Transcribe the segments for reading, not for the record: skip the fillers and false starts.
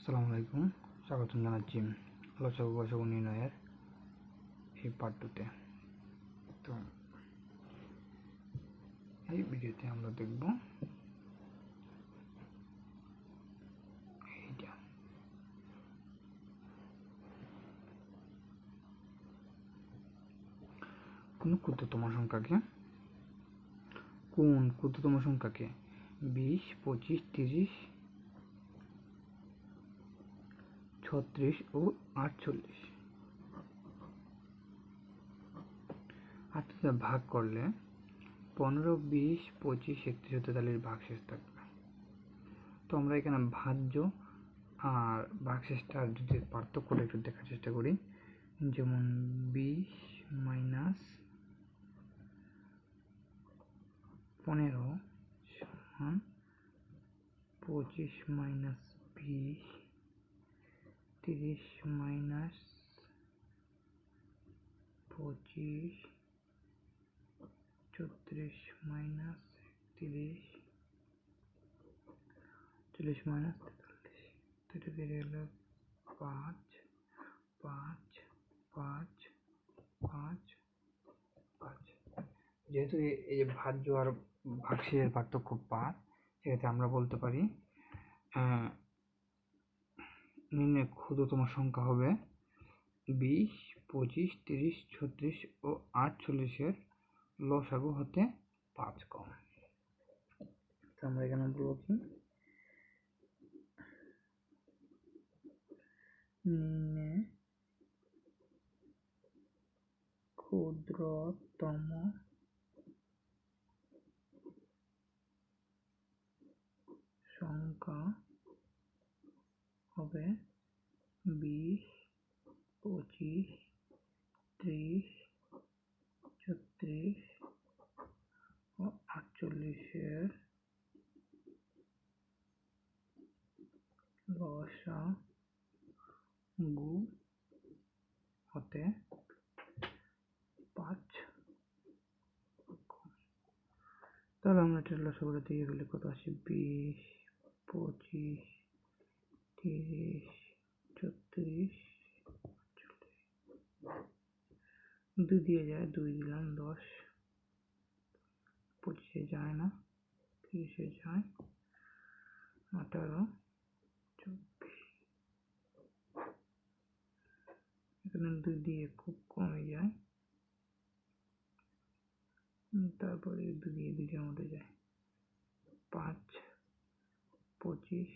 আসসালামু আলাইকুম, স্বাগতম জানাচ্ছি লসাগু গসাগু নির্ণয়ের এই পার্ট 2-তে। তো এই ভিডিওতে আমরা দেখব এইটা কোন ক্ষুদ্রতম সংখ্যাকে 20, 25, 30, 36 ও 48 ভাগ করলে 15, 20, 25, 31, 43 ভাগশেষ থাকবে। তো আমরা এখানে ভাজ্য আর ভাগশেষটার যদি পার্থক্যটা একটু দেখার চেষ্টা করি, যেমন 20 মাইনাস 15 সমান 25 মাইনাস 20, 30 মাইনাস 25, 34 মাইনাস 30, 40 মাইনাস 43, তো এটা বেরিয়ে গেল 5, 5, 5, 5, 5। যেহেতু এই যে ভাজ্য আর ভাগশেষের পার্থক্য 5, সেক্ষেত্রে আমরা বলতে পারি নিম্নে ক্ষুদ্রতম সংখ্যা হবে 20, 25, 30, 36 ও 48-এর লসাগু হতে 5 কম। তো আমরা এখানে বলবো কি, নিম্নে ক্ষুদ্রতম সংখ্যা হবে 20, 25, 30, 36 ও 48-এর লসাগু হতে 5 কম। তাহলে আমরা এটা লসাগুটা দিয়ে গেলে কত আসে? 20, 25, 30, 36, 2 দিয়ে যায়, 2 দিলাম 10, 25-এ যায় না, 30-এ যায়, 18, 24, এখানে 2 দিয়ে খুব কমে যায়, তারপরে 2 দিয়ে 2টার মধ্যে যায়, 5, 25,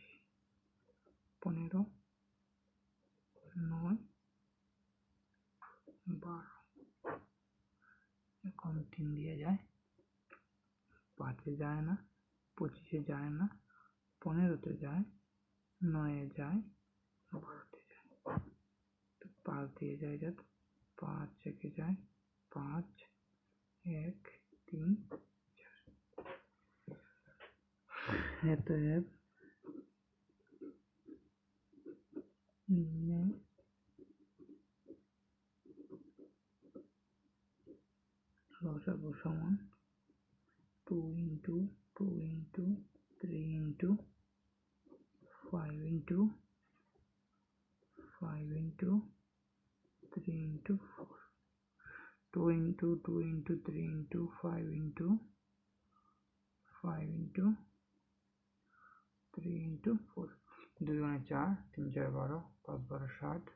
15, 9, 12, এখন 3 দিয়ে যায়, 5-এ যায় না, 25-এ যায় না, 15-তে যায়, 9-এ যায়, 12-তে যায়। তো 5 দিয়ে যায়, 5 একে যায়, 5, 1, 3, 4। অতএব নিম্নে লসাগু সমান 2 into 2 into 3 into 5 into 5 into 3 into 4, 2 into 2 into 3 into 5 into 5 into 3 into 4, 2 গুণে 4, 3 4 12, 5 12 60,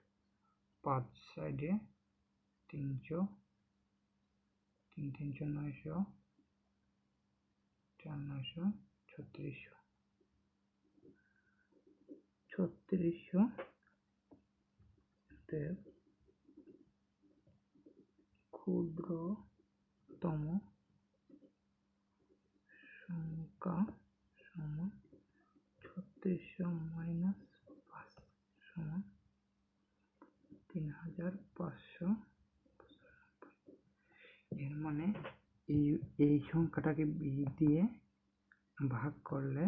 5 সাইডে 300, 3 300 900, 4 900, 3600, 3600 তে ক্ষুদ্রতম সংখ্যা সমান 3600 মাইনাস 5 সমান 3595। এর মানে এই সংখ্যাটাকে 20 দিয়ে ভাগ করলে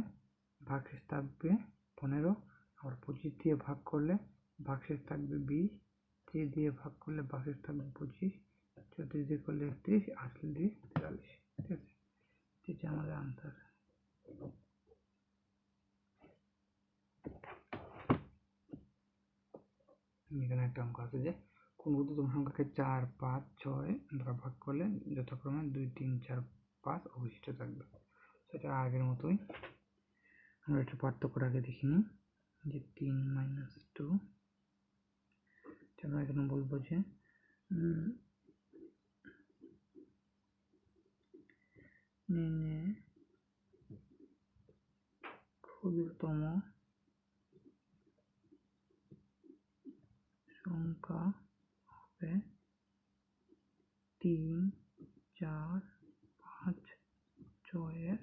ভাগশেষ থাকবে 15, আবার 25 দিয়ে ভাগ করলে ভাগশেষ থাকবে 20, 30 দিয়ে ভাগ করলে ভাগশেষ থাকবে 25, 34 দিয়ে করলে 31, 48 দিয়ে 43। ঠিক আছে, এটা আমাদের আনসার। একটা অঙ্ক আছে যে কোন ক্ষুদ্রতম সংখ্যাকে 4, 5, 6 দ্বারা ভাগ করলে যথাক্রমে 2, 3, 4, 5 অবশিষ্ট থাকবে। সেটা আগের মতোই আমরা একটু পার্থক্যটা আগে দেখে নিই যে 3 - 2 আমরা এখানে বলবো যে ক্ষুদ্রতম সংখ্যা হবে 3, 4, 5, 6 এর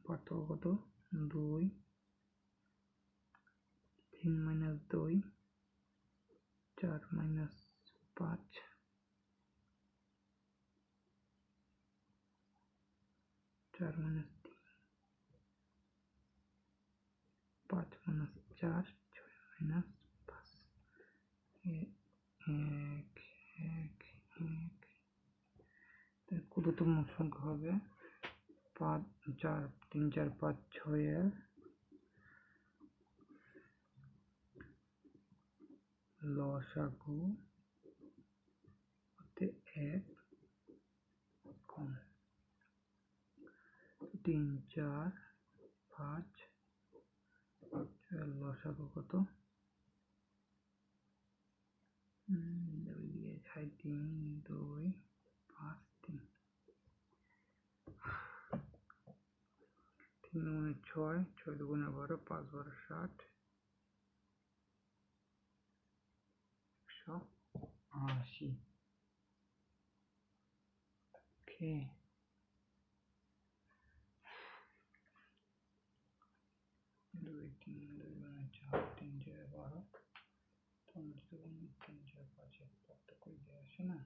পার্থক্য কত? 2, 3 - 2, 4 - 5, 4 - 3, 5 - 4, 6 - 5, 1, 1, 1। ক্ষুদ্রতম সংখ্যা হবে 5, 4, 3, 4, 5, 6 এর লসাগু হতে 1 কম। 3, 4, 5 লসাগু কত? 3, 2, 5, 3। 3 × 6, 6 × 12, 5 × 12 60, 180। ওকে, 2, 3, 2 × 4, 3, 4, 12, 3, 4, 5 পার্থক্য দিয়ে আসে না?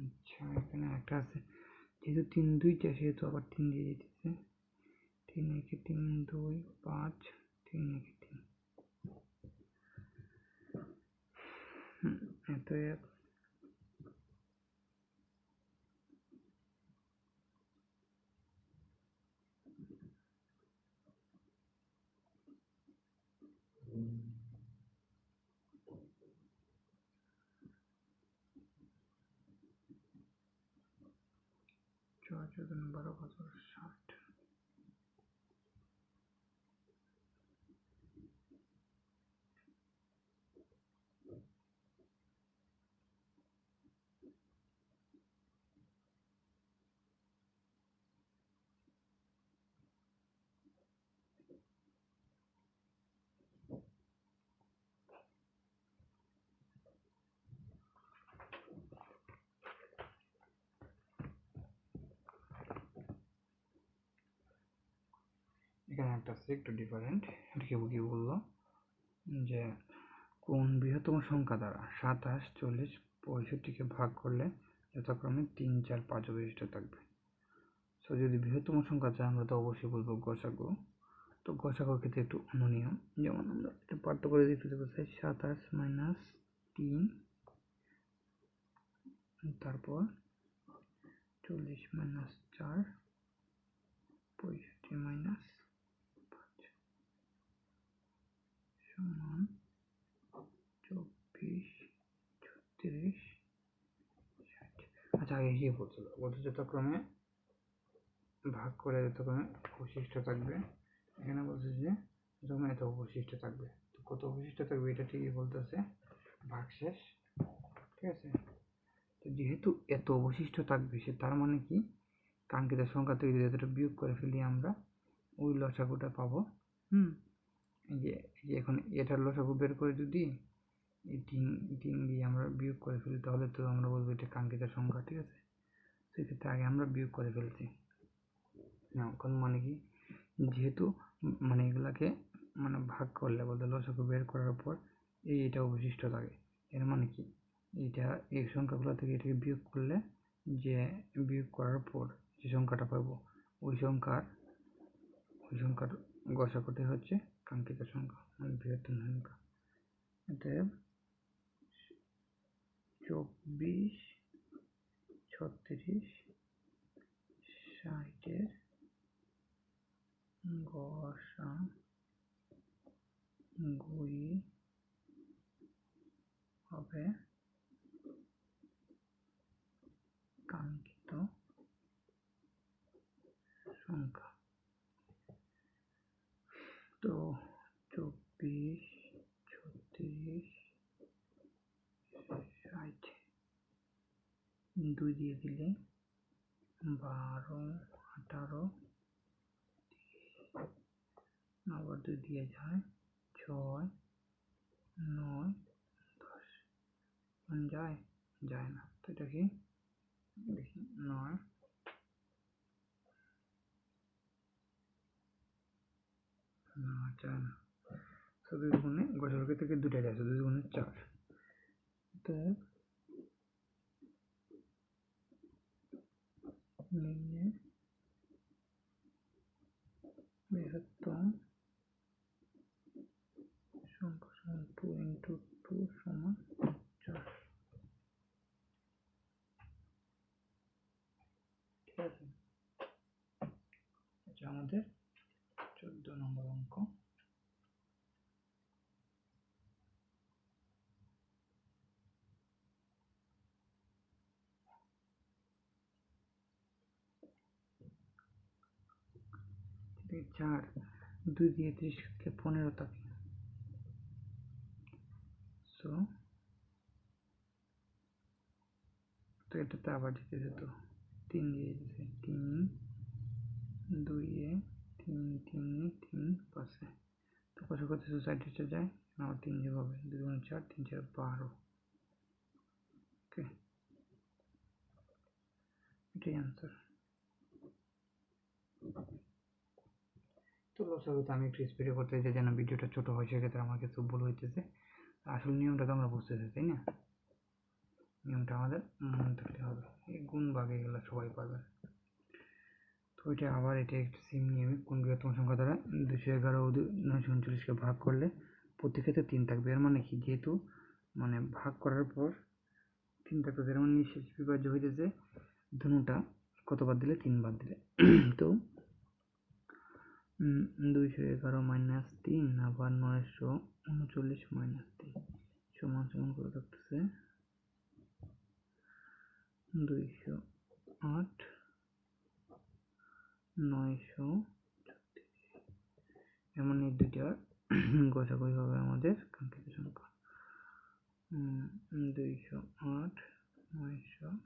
আচ্ছা, এখানে একটা আছে যেহেতু 3 2টা সেহেতু আবার 3 দিয়ে দিতেছে। 3 1 3 2 5 3 1 3 এত 1 4 4 12 5 60। এখানে একটা আছে একটু ডিফারেন্ট। এটাকে কি বললো যে কোন বৃহত্তম সংখ্যা দ্বারা 27, 40, 65-কে ভাগ করলে যথাক্রমে 3, 4, 5 অবশিষ্ট থাকবে। সো যদি বৃহত্তম সংখ্যা চাই আমরা তো অবশ্যই বলবো গসাগু। তো গসাগুর ক্ষেত্রে একটু অন্য নিয়ম, যেমন আমরা এটা পার্থক্য করে দেখতে চাই 27 - 3, তারপর 40 - 4, 65 - 5 সমান 24, 36, 60। আচ্ছা, আগে কি বলছিল? যথাক্রমে ভাগ করে যথাক্রমে অবশিষ্ট থাকবে। এখানে বলছে যে যথাক্রমে এত অবশিষ্ট থাকবে। তো কত অবশিষ্ট থাকবে এটা ঠিকই বলতেছে, ভাগশেষ। ঠিক আছে, তো যেহেতু এত অবশিষ্ট থাকবে সে তার মানে কি কাঙ্ক্ষিত সংখ্যা থেকে যদি এতটা বিয়োগ করে ফেলি আমরা ওই লসাগুটা পাবো। এই যে এখন এটার লসাগু বের করে যদি এই 3 দিয়ে আমরা বিয়োগ করে ফেলি তাহলে তো আমরা বলবো এটা কাঙ্ক্ষিত সংখ্যা। ঠিক আছে, সেক্ষেত্রে আগে আমরা বিয়োগ করে ফেলছি। এখন মানে কি যেহেতু মানে এগুলাকে মানে ভাগ করলে বলতে লসাগু বের করার পর এইটা অবশিষ্ট থাকে, এর মানে কি এইটা এই সংখ্যাগুলো থেকে এটাকে বিয়োগ করলে যে বিয়োগ করার পর যে সংখ্যাটা পাবো ওই ওই সংখ্যার গসাগুটি হচ্ছে কাঙ্ক্ষিত সংখ্যা, মানে বৃহত্তম সংখ্যা। অতএব 24, 36, 60 গসাগুই হবে কাঙ্ক্ষিত সংখ্যা। তো 24, 36, 60 2 দিয়ে দিলে 12, 18, আবার 2 দিয়ে যায় 6, 9, 10 যায় যায় না। তো এটা কি দেখি 9 না যায় না। তো 2 গুণে গসাগু থেকে 2টা যাচ্ছে, 2 গুণে 4। তো নিম্নে বৃহত্তম সংখ্যা সমান 2 × 2 সমান 4। ঠিক আছে, এটা আমাদের 14 নম্বর অঙ্ক। চার 2 দিয়ে 30 কে 15 থাকে। তো এটাতে আবার দিতে যেত 3 দিয়ে দিতে 3 2 এ 3 3 3 5 তো কত কত সাইড এসে যায় না 3 যেভাবে 2 গুণ 4 3 4 12। ওকে, এটাই आंसर। তো লসাগুতে আমি একটু স্পিডে করতে চাই যেন ভিডিওটা ছোট হয়, সেক্ষেত্রে আমার কিছু ভুল হইতেছে। আসল নিয়মটা তো আমরা বুঝতেছি, তাই না? নিয়মটা আমাদের মনে থাকতে হবে। এই গুণ ভাগ এগুলো সবাই পারবে। তো এটা আবার এটা একটা সেম নিয়মে কোন বৃহত্তম সংখ্যা দ্বারা 211 ও 939কে ভাগ করলে প্রতি ক্ষেত্রে 3 থাকবে। এর মানে কি, যেহেতু মানে ভাগ করার পর 3 থাকবে, এর মানে নিঃশেষ বিভাজ্য হইতেছে ধনুটা কতবার দিলে 3 বার দিলে। তো 211 মাইনাস 3 আবার 939 মাইনাস 3 সমান সমান করে থাকতেছে 208 936। এমন এই দুইটার গসাগুই হবে আমাদের কাঙ্ক্ষিত সংখ্যা। 208 936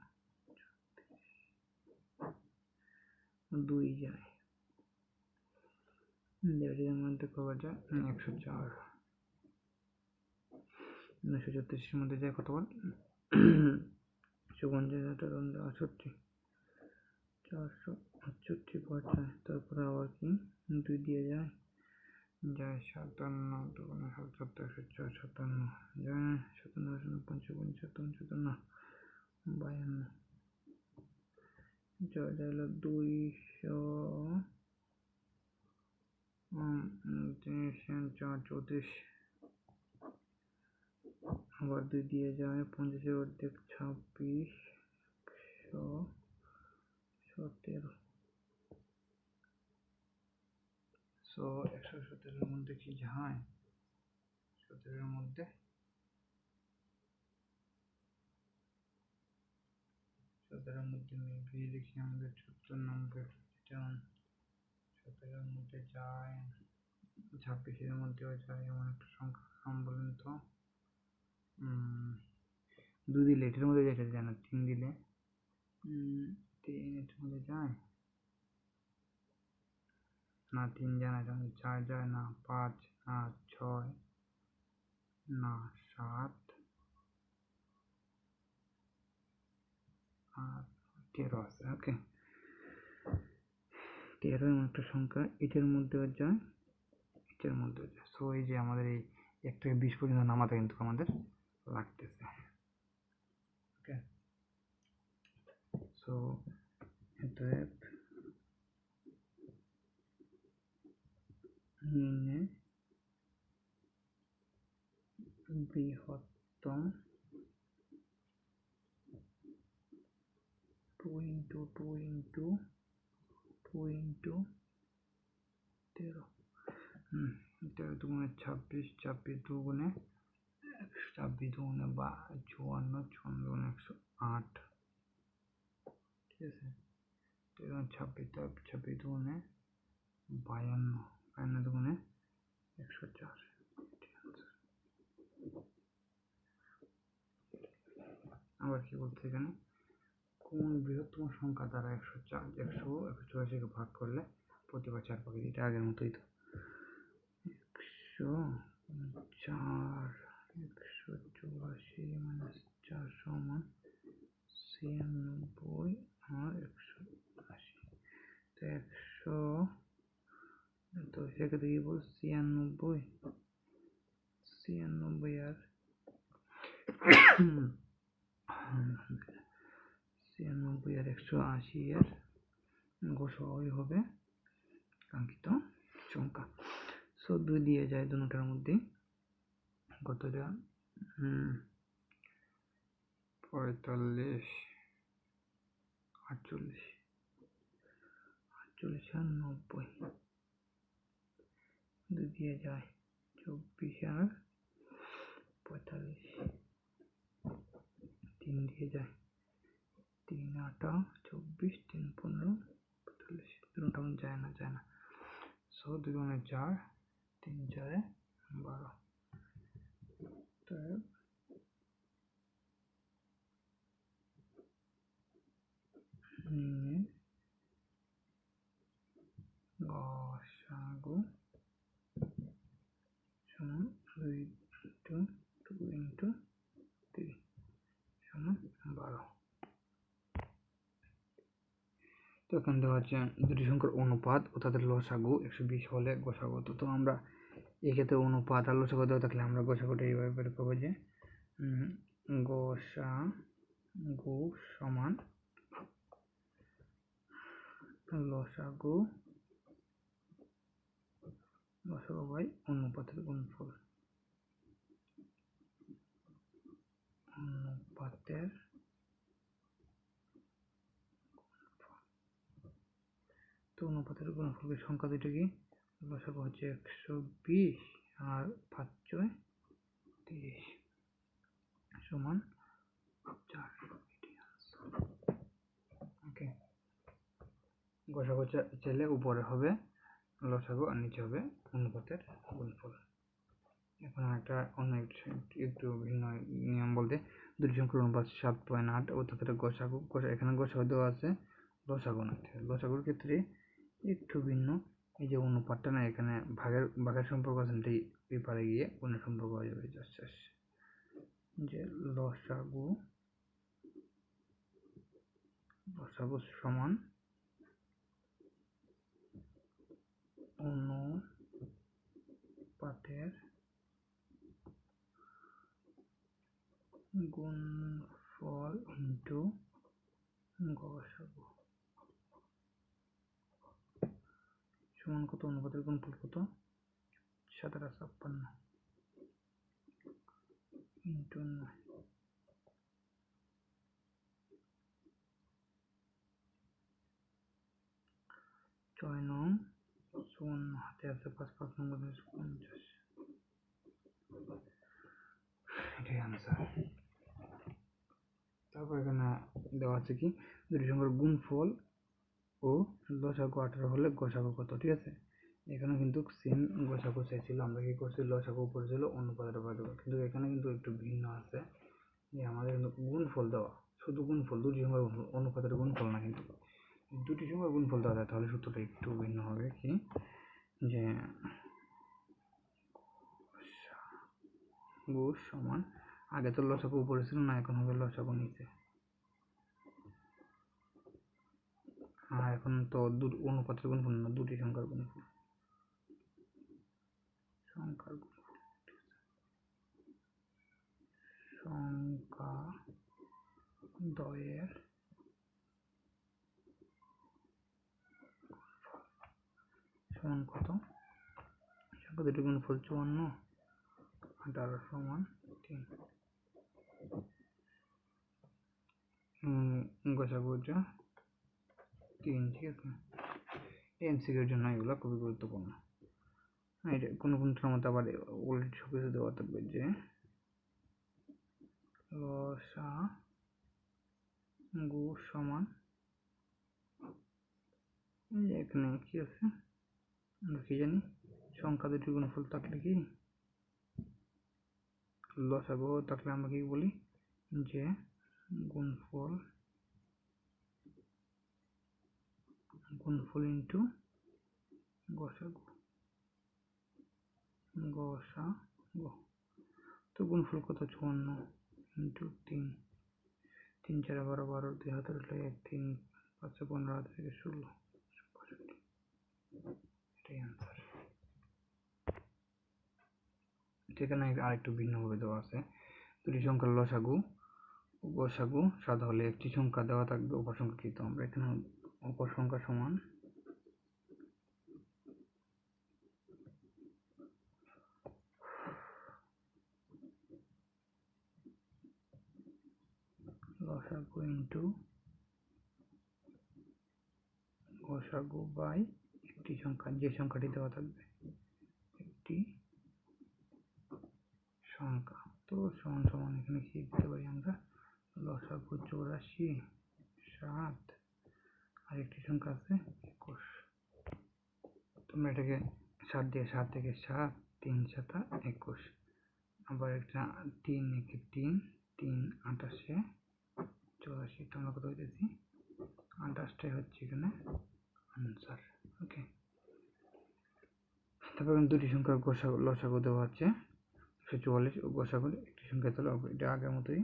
2 যায়, এর মধ্যে কবার যায় 104, 936 মধ্যে যায় কতবার 68, 468 বার যায়। তারপরে আবার কি 2 দিয়ে যায় 57, 2 গুণে 7 7 104 57 যায় 57 55 57 52 যায় হলো 200 34। আবার 2 দিয়ে যায় 50 অর্ধেক 26 117। সো 117 মধ্যে কি যায় 17 মধ্যে 17 মধ্যে মেবি দেখি আমাদের 74 নম্বর, এটা 17 মধ্যে যায় 26 মধ্যেও যায় এমন একটা সংখ্যা নাম বলেন তো। 2 দিলে এটার মধ্যে যেটা যায় না, 3 দিলে 3 এটার মধ্যে যায় না, 3 যায় না, 4 যায় না, 5 না, 6 না, 7 আর 13 আছে। ওকে, 13 এমন একটা সংখ্যা, এটার মধ্যেও যায় এটার মধ্যেও যায়। সো এই যে আমাদের এই 1 থেকে 20 পর্যন্ত নামাতে কিন্তু আমাদের লাগতেছে। ওকে, সো অতএব বৃহত্তম 2 into 2 into 2 into 13 13 দুগুণে 26, 26 দুগুণে 26 দুগুণে 54, 54 দুগুণে 108, ঠিক আছে। 26 26 দুগুণে 52, 52 দুগুণে 104। আবার কি বলছে এখানে, কোন বৃহত্তম সংখ্যা দ্বারা 184 কে ভাগ করলে প্রতিবার 4 পাবে। এটা আগের মতোই তো, 104 184 মাইনাস 4 সমান 96 আর 180। তো 100 তো সেক্ষেত্রে কি বল 96 আর 96 আর 180 এর গোসাই হবে কাঙ্ক্ষিত সংখ্যা। সো 2 দিয়ে যায় দুটোটার মধ্যে, কতটা 45 48 48 আর 90, 2 দিয়ে যায় 24 আর 45, 3 দিয়ে যায় 3 8 24, 3 15 45, দুটোটা যায় না। সো 2 গুণে 4, 3 4 12। তো গসাগু সমান 2 into 2 into 3 সমান 12। তো এখানে দেওয়া হচ্ছে দুটি সংখ্যার অনুপাত ও তাদের লসাগু 120 হলে গসাগু। তো আমরা এক্ষেত্রে অনুপাত আর লসাগু দেওয়া থাকলে আমরা গসাগুটা এইভাবে বের করবো যে গসাগু সমান লসাগু বাই অনুপাতের গুণফল। তো অনুপাতের গুণফলের সংখ্যা দুটো কি, লসাগু হচ্ছে 120 আর 5 6 30 সমান 4। ওকে, গসাগু চাইলে উপরে হবে লসাগু আর নিচে হবে অনুপাতের গুণফল। এখন একটু ভিন্ন নিয়ম বলতে, দুটি সংখ্যার অনুপাত 7.8 ও তাদের গসাগু, এখানে গসাগু দেওয়া আছে, লসাগু না। লসাগুর ক্ষেত্রে একটু ভিন্ন, এই যে অনুপাতটা না, এখানে ভাগের সম্পর্ক আছে, এই পারে গিয়ে গুণের সম্পর্ক হয়ে যাবে। যে লসাগু সমান অনুপাতের গুণফল ইন্টু গসাগু সমান কত, অনুপাতের গুণফল কত 1756 ইন্টু 9। 6 9 54, হাতে আছে 5 5 9 50, এটাই আনসার। তারপর এখানে দেওয়া আছে কি, দুটি সংখ্যার গুণফল ও লসাগু 18 হলে গসাগু কত, ঠিক আছে। এখানে কিন্তু সেম গসাগু চাইছিল, আমরা কি করছি লসাগু উপরে ছিল অনুপাতের উপরে দেবো, কিন্তু এখানে কিন্তু একটু ভিন্ন আছে যে আমাদের কিন্তু গুণফল দেওয়া, শুধু গুণফল, দুটি সংখ্যার অনুপাতের গুণফল না, কিন্তু দুটি সংখ্যার গুণফল দেওয়া যায়, তাহলে সূত্রটা একটু ভিন্ন হবে কি, যে গু সমান, আগে তো লসাগু উপরে ছিল না, এখন হবে লসাগু নিচে, আর এখন তো অনুপাতের গুণফল না, দুটি সংখ্যার গুণফল, সংখ্যা দ্বয়ের সমান কত, সংখ্যা দুটি গুণফল 54, 18 সমান গসাগুটা 3, ঠিক আছে। এমসিকিউর জন্য এগুলো খুবই গুরুত্বপূর্ণ। এটা কোনো মতো আবার উল্টো সব কিছু দেওয়া থাকবে যে লসাগু সমান, এখানে কি আছে আমরা কি জানি, সংখ্যা দুটি গুণফল থাকলে কি লসাগু থাকলে আমরা কি বলি যে গুণফল ইন্টু গসাগু। তো গুণফল কত? 54 ইন্টু 3, 3 4 12 12, 2 হাতে উঠলে 1, 3 5 15 হাতে থেকে 16, 65। এটাই আনসার। সেখানে আরেকটু ভিন্নভাবে দেওয়া আছে, দুটি সংখ্যার লসাগু ও গসাগু সাদা হলে একটি সংখ্যা দেওয়া থাকবে অপর সংখ্যা কি? তো আমরা এখানে অপর সংখ্যা সমান লসাগু ইন্টু গসাগু বাই একটি সংখ্যা, যে সংখ্যাটি দেওয়া থাকবে একটি সংখ্যা। তো সমান সমান এখানে কি দিতে পারি আমরা? লসাগু 84, 7 আর একটি সংখ্যা আছে 21। তোমরা এটাকে 7 দিয়ে 7 থেকে 7, 3 7 21, আবার একটা 3 একে 3, 3 28 84, তোমরা কত হইতেছি 28টাই হচ্ছে এখানে আনসার। ওকে, তারপর দুটি সংখ্যার লসাগু দেওয়া হচ্ছে 144 ও গসাগু একটি সংখ্যা তাহলে এটা আগের মতোই,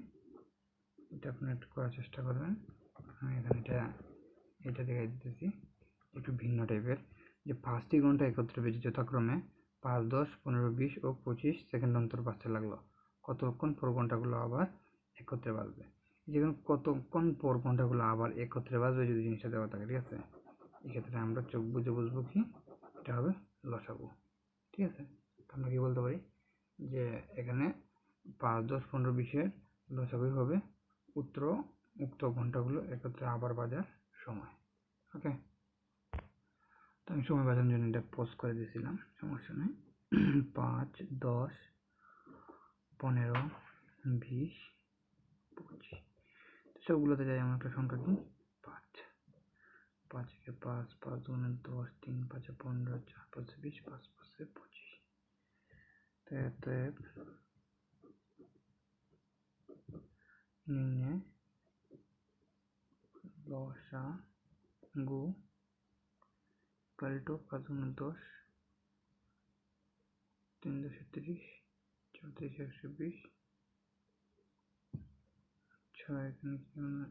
এটা আপনি একটু করার চেষ্টা করবেন। আমি এখানে এটা দেখাই দিতেছি একটু ভিন্ন টাইপের, যে 5টি ঘন্টা একত্রে বেজে যথাক্রমে 5, 10, 15, 20 ও 25 সেকেন্ড অন্তর বাজতে লাগলো, কতক্ষণ পর ঘন্টাগুলো আবার একত্রে বাজবে? যেখানে কতক্ষণ পর ঘন্টাগুলো আবার একত্রে বাজবে যদি জিনিসটা দেওয়া থাকে, ঠিক আছে, এক্ষেত্রে আমরা চোখ বুঝে বুঝবো কি এটা হবে লসাগু, ঠিক আছে। আমরা কি বলতে পারি যে এখানে 5, 10, 15, 20-এর লসাগুই হবে উক্ত ঘন্টাগুলো একত্রে আবার বাজার সময়। ওকে, তো আমি সময় বাঁচানোর জন্য এটা পোস্ট করে দিয়েছিলাম, সমস্যা নেই। 5, 10, 15, 20, 25 সবগুলোতে যাই আমার একটা সংখ্যা কি 5, 5 একে 5, 5 দুগুণে 10, 3 5 15, 4 5 20, 5 5 25। নিম্নে লসাগু ইকুয়াল টু 5 গুণে 10, 3 10 30, 34 120, 6 এখানে কি মানে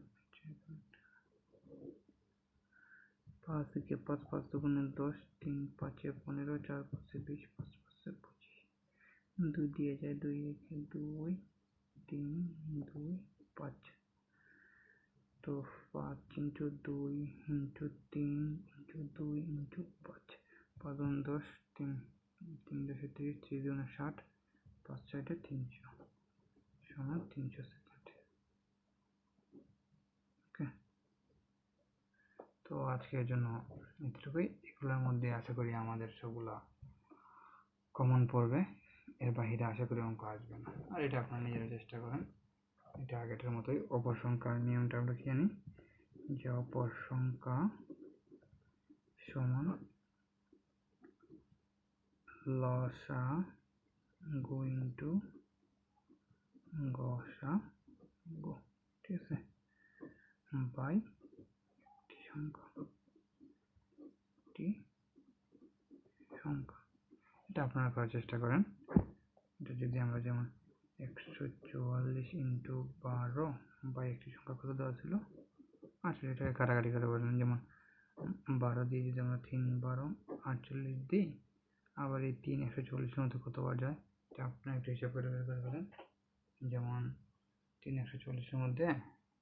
5 একে 5, 5 দুগুণে 10, 3 5 15, 4 5 20, 5 5 25, 2 দিয়ে যায়, 2 একে 2, 3 2 5, তো 5 ইন্টু 2 ইন্টু 3 ইন্টু 2 ইন্টু 5, 5 গুণ 10, 3 3 10 30, 3 দুগুণে 60, 5 6 300 সমান 300 সেকেন্ড। ওকে, তো আজকের জন্য এতটুকুই। এগুলোর মধ্যে আশা করি আমাদের সবগুলা কমন পড়বে, এর বাহিরে আশা করি অঙ্ক আসবে না। আর এটা আপনারা নিজেরা চেষ্টা করেন। এটা আগেটার মতোই, অপর সংখ্যার নিয়মটা আমরা কি জানি যে অপর সংখ্যা সমান লসাগু ইন্টু গসাগু, ঠিক আছে, বাই একটি সংখ্যা। এটা আপনারা করার চেষ্টা করেন। এটা যদি আমরা যেমন 144 ইন্টু 12 বাই একটি সংখ্যা কত দেওয়া ছিল, আসলে এটাকে কাটাকাটি করে বললাম, যেমন 12 দিয়ে যদি আমরা 3 12 48 দিই, আবার এই 3 140-এর মধ্যে কতবার যায় এটা আপনারা একটু হিসাব করে বের করে ফেলেন। যেমন 3 140-এর মধ্যে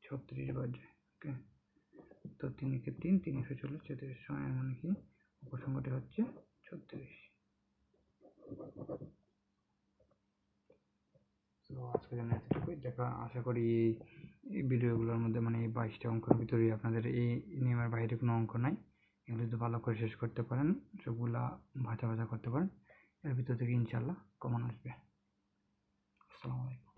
36 বার যায়। ওকে, তো 3 একে 3, 3 140, 36 সময় মানে কি উপসংখ্যাটি হচ্ছে 36। আজকের জন্য এতটুকুই। আশা করি এই ভিডিওগুলোর মধ্যে মানে এই 22টা অঙ্কের ভিতরে আপনাদের এই নিয়মের বাইরে কোনো অঙ্ক নাই। এগুলো যদি ভালো করে শেষ করতে পারেন, সবগুলা ভাজা করতে পারেন, এর ভিতর থেকে ইনশাল্লাহ কমন আসবে। আসসালামু আলাইকুম।